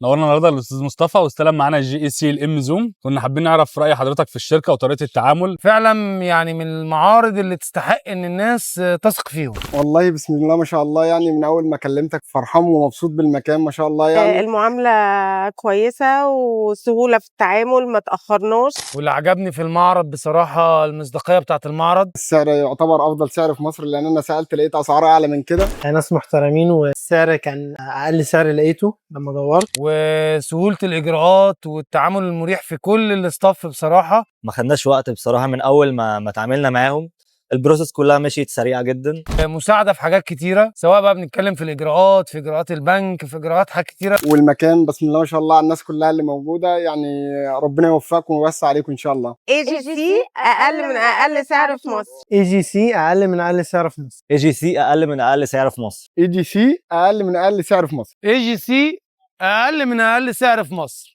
نورنا النهارده الاستاذ مصطفى واستلم معانا الجي اي سي الام زوم. كنا حابين نعرف راي حضرتك في الشركه وطريقه التعامل. فعلا يعني من المعارض اللي تستحق ان الناس تثق فيهم. والله بسم الله ما شاء الله، يعني من اول ما كلمتك فرحان ومبسوط بالمكان ما شاء الله. يعني المعاملة كويسة وسهولة في التعامل، ما تأخرناش. واللي عجبني في المعرض بصراحة المصداقية بتاعة المعرض. السعر يعتبر افضل سعر في مصر، لان انا سالت لقيت اسعار اعلى من كده. ناس محترمين والسعر كان اقل سعر لقيته لما دورت. وسهولة الإجراءات والتعامل المريح في كل الاستاف بصراحة. ما خدناش وقت بصراحه من اول ما اتعاملنا معاهم. البروسيس كلها مشيت سريعه جدا. مساعدة في حاجات كتيرة، سواء بقى بنتكلم في الإجراءات، في إجراءات البنك، في إجراءات حاجات كتيرة. والمكان بسم الله ما شاء الله على الناس كلها اللي موجوده، يعني ربنا يوفقكم ويوسع عليكم ان شاء الله. AGC أقل من أقل سعر في مصر. AGC اقل من اقل سعر في مصر. AGC اقل من اقل سعر في مصر. AGC اقل من اقل سعر في مصر. AGC أقل من أقل سعر في مصر.